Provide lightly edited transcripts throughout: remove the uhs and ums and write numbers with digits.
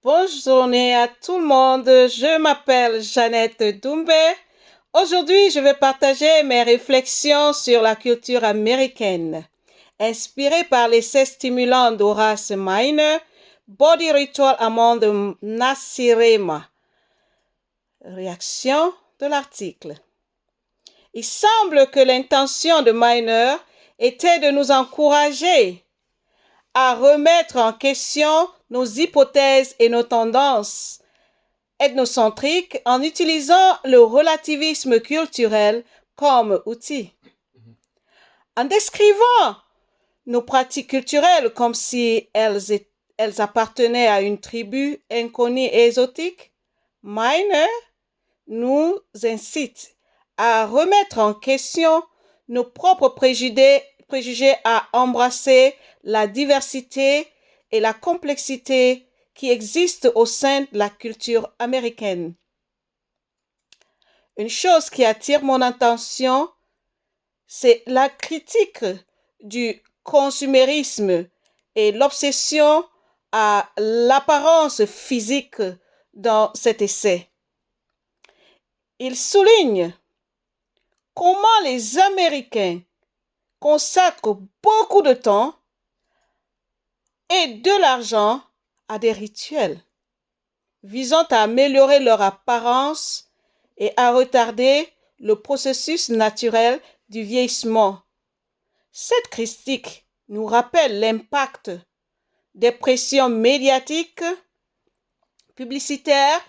Bonjour journée à tout le monde, je m'appelle Jeannette Doumbé. Aujourd'hui, je vais partager mes réflexions sur la culture américaine. Inspirée par l'essai stimulant d'Horace Mann, Body Ritual Among Nasirema. Réaction de l'article. Il semble que l'intention de Miner était de nous encourager à remettre en question nos hypothèses et nos tendances ethnocentriques en utilisant le relativisme culturel comme outil. En décrivant nos pratiques culturelles comme si elles appartenaient à une tribu inconnue et exotique, Miner nous incite à remettre en question nos propres préjugés, à embrasser la diversité et la complexité qui existent au sein de la culture américaine. Une chose qui attire mon attention, c'est la critique du consumérisme et l'obsession à l'apparence physique dans cet essai. Il souligne comment les Américains consacrent beaucoup de temps et de l'argent à des rituels visant à améliorer leur apparence et à retarder le processus naturel du vieillissement. Cette critique nous rappelle l'impact des pressions médiatiques, publicitaires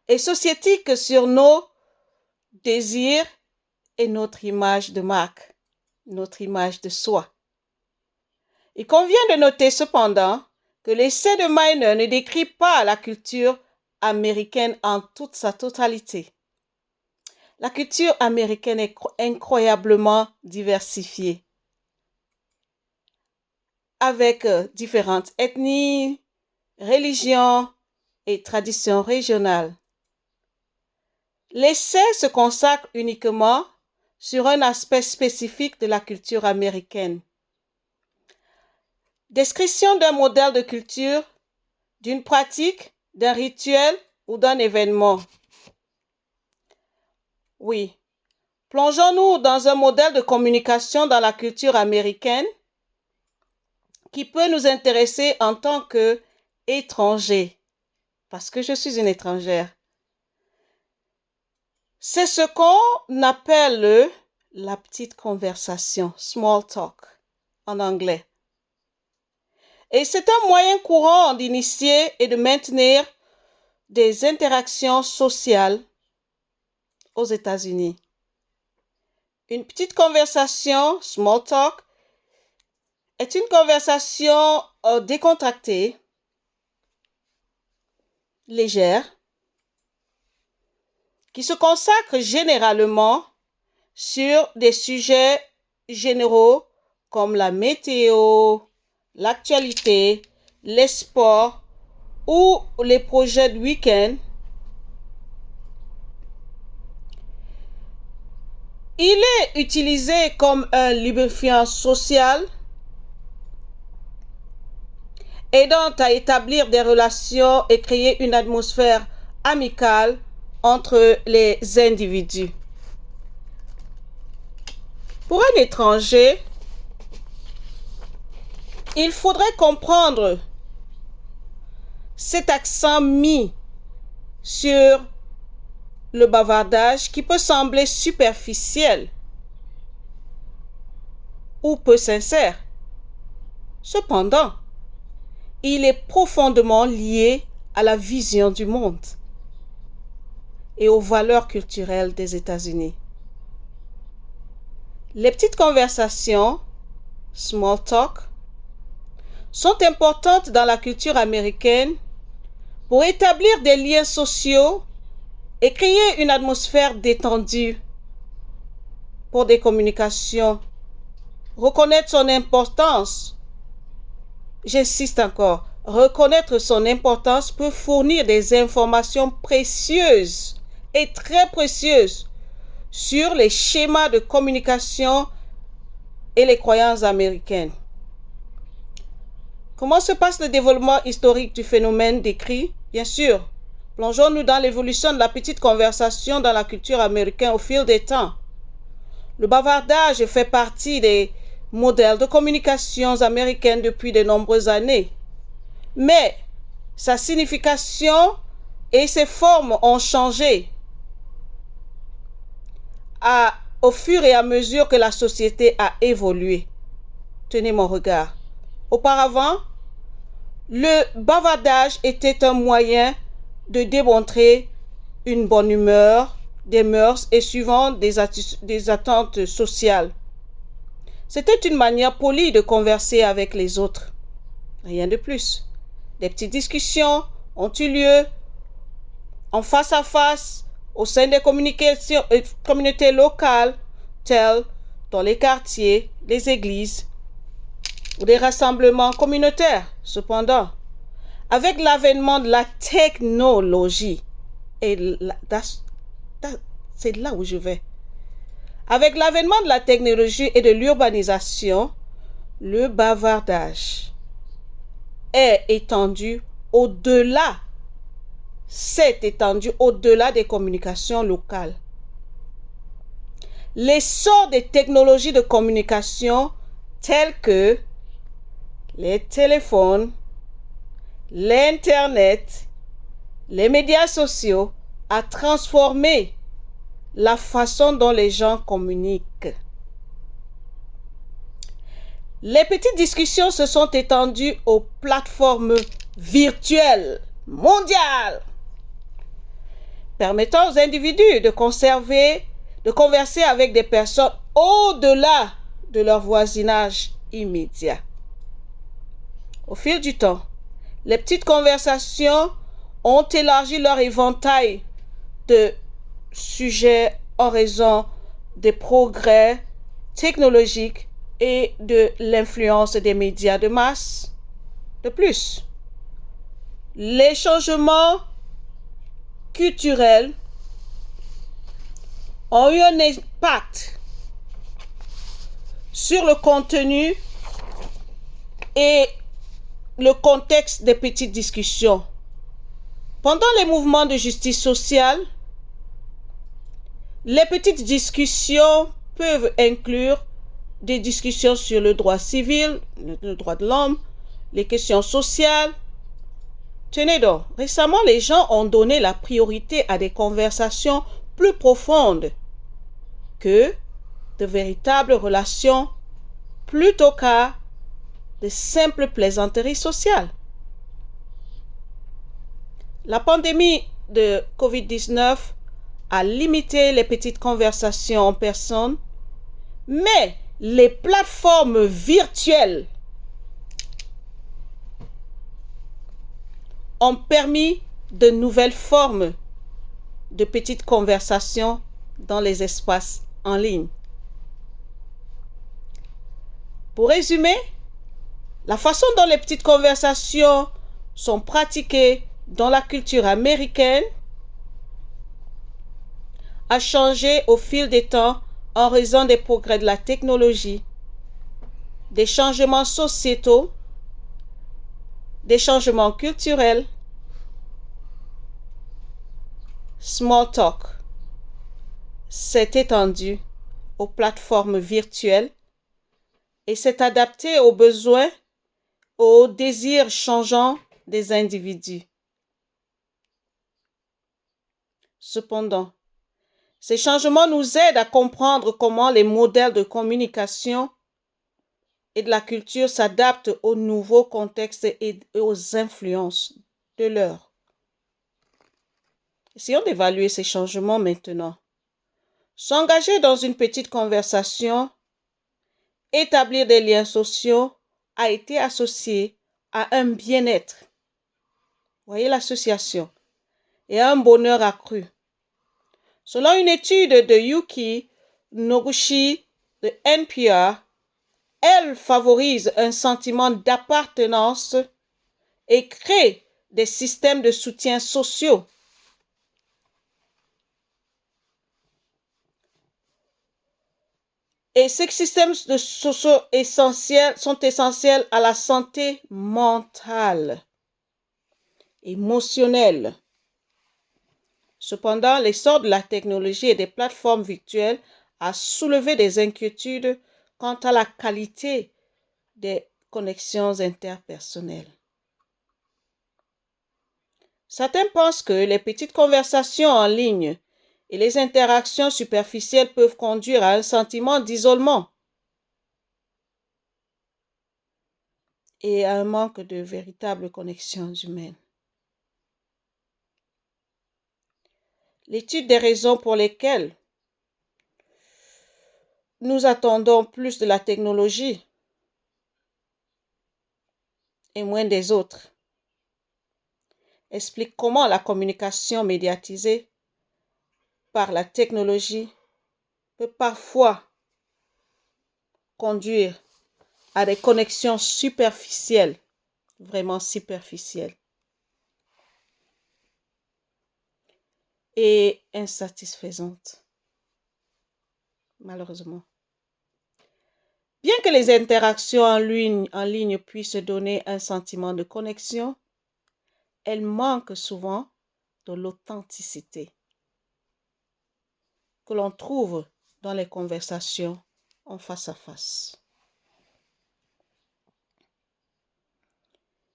et soviétiques sur nos désirs et notre image de marque, notre image de soi. Il convient de noter cependant que l'essai de Miner ne décrit pas la culture américaine en toute sa totalité. La culture américaine est incroyablement diversifiée, avec différentes ethnies, religions et traditions régionales. L'essai se consacre uniquement sur un aspect spécifique de la culture américaine. Description d'un modèle de culture, d'une pratique, d'un rituel ou d'un événement. Oui, plongeons-nous dans un modèle de communication dans la culture américaine qui peut nous intéresser en tant qu'étrangers, parce que je suis une étrangère. C'est ce qu'on appelle la petite conversation, small talk, en anglais. Et c'est un moyen courant d'initier et de maintenir des interactions sociales aux États-Unis. Une petite conversation, small talk, est une conversation décontractée, légère, qui se consacre généralement sur des sujets généraux comme la météo, l'actualité, les sports ou les projets de week-end. Il est utilisé comme un lubrifiant social aidant à établir des relations et créer une atmosphère amicale entre les individus. Pour un étranger, il faudrait comprendre cet accent mis sur le bavardage qui peut sembler superficiel ou peu sincère. Cependant, il est profondément lié à la vision du monde et aux valeurs culturelles des États-Unis. Les petites conversations, small talk, sont importantes dans la culture américaine pour établir des liens sociaux et créer une atmosphère détendue pour des communications. Reconnaître son importance, j'insiste encore, reconnaître son importance peut fournir des informations précieuses et très précieuses sur les schémas de communication et les croyances américaines. Comment se passe le développement historique du phénomène décrit? Bien sûr, plongeons-nous dans l'évolution de la petite conversation dans la culture américaine au fil des temps. Le bavardage fait partie des modèles de communication américaines depuis de nombreuses années. Mais sa signification et ses formes ont changé au fur et à mesure que la société a évolué. Tenez mon regard. Auparavant, le bavardage était un moyen de démontrer une bonne humeur, des mœurs et suivant des attentes sociales. C'était une manière polie de converser avec les autres. Rien de plus. Des petites discussions ont eu lieu en face à face au sein des communautés locales, telles dans les quartiers, les églises ou des rassemblements communautaires. Cependant, avec l'avènement de la technologie, et c'est là où je vais. Avec l'avènement de la technologie et de l'urbanisation, le bavardage est étendu au-delà, s'est étendu au-delà des communications locales. L'essor des technologies de communication telles que les téléphones, l'Internet, les médias sociaux a transformé la façon dont les gens communiquent. Les petites discussions se sont étendues aux plateformes virtuelles mondiales, permettant aux individus de converser avec des personnes au-delà de leur voisinage immédiat. Au fil du temps, les petites conversations ont élargi leur éventail de sujets en raison des progrès technologiques et de l'influence des médias de masse. De plus, les changements culturels ont eu un impact sur le contenu et le contexte des petites discussions. Pendant les mouvements de justice sociale, les petites discussions peuvent inclure des discussions sur le droit civil, le droit de l'homme, les questions sociales. Tenez donc, récemment, les gens ont donné la priorité à des conversations plus profondes que de véritables relations plutôt qu'à de simples plaisanteries sociales. La pandémie de COVID-19 a limité les petites conversations en personne, mais les plateformes virtuelles ont permis de nouvelles formes de petites conversations dans les espaces en ligne. Pour résumer, la façon dont les petites conversations sont pratiquées dans la culture américaine a changé au fil des temps en raison des progrès de la technologie, des changements sociétaux, des changements culturels. Small Talk s'est étendu aux plateformes virtuelles et s'est adapté aux besoins, aux désirs changeants des individus. Cependant, ces changements nous aident à comprendre comment les modèles de communication et de la culture s'adaptent aux nouveaux contextes et aux influences de l'heure. Essayons d'évaluer ces changements maintenant. S'engager dans une petite conversation, établir des liens sociaux a été associé à un bien-être. Voyez l'association. Et à un bonheur accru. Selon une étude de Yuki Noguchi de NPR, elle favorise un sentiment d'appartenance et crée des systèmes de soutien sociaux. Et ces systèmes sociaux sont essentiels à la santé mentale, émotionnelle. Cependant, l'essor de la technologie et des plateformes virtuelles a soulevé des inquiétudes quant à la qualité des connexions interpersonnelles. Certains pensent que les petites conversations en ligne et les interactions superficielles peuvent conduire à un sentiment d'isolement et à un manque de véritables connexions humaines. L'étude des raisons pour lesquelles nous attendons plus de la technologie et moins des autres explique comment la communication médiatisée par la technologie peut parfois conduire à des connexions superficielles, vraiment superficielles, et insatisfaisantes, malheureusement. Bien que les interactions en ligne puissent donner un sentiment de connexion, elles manquent souvent de l'authenticité que l'on trouve dans les conversations en face à face.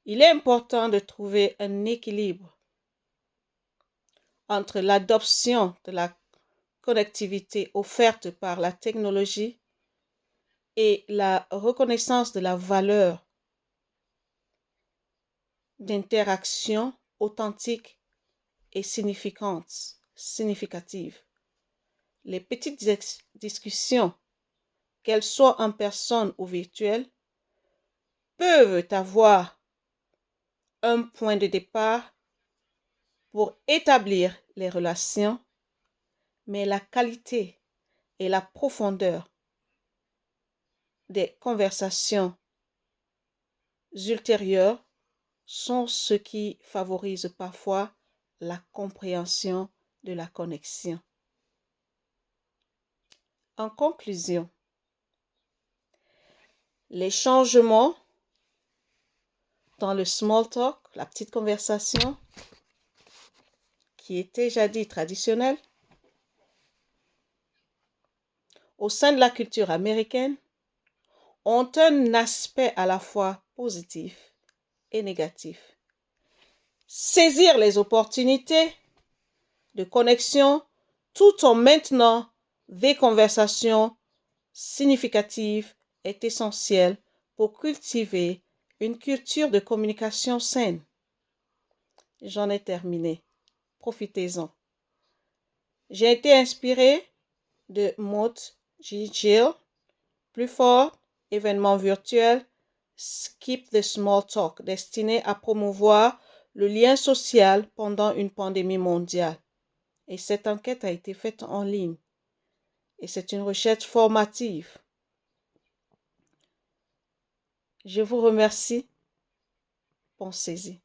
Il est important de trouver un équilibre entre l'adoption de la connectivité offerte par la technologie et la reconnaissance de la valeur d'interaction authentique et significative. Les petites discussions, qu'elles soient en personne ou virtuelles, peuvent avoir un point de départ pour établir les relations, mais la qualité et la profondeur des conversations ultérieures sont ce qui favorise parfois la compréhension de la connexion. En conclusion, les changements dans le small talk, la petite conversation, qui était jadis traditionnelle, au sein de la culture américaine, ont un aspect à la fois positif et négatif. Saisir les opportunités de connexion tout en maintenant des conversations significatives est essentiel pour cultiver une culture de communication saine. J'en ai terminé. Profitez-en. J'ai été inspirée de Maud G. Gill, plus fort, événement virtuel, Skip the Small Talk, destiné à promouvoir le lien social pendant une pandémie mondiale. Et cette enquête a été faite en ligne. Et c'est une recherche formative. Je vous remercie. Pensez-y.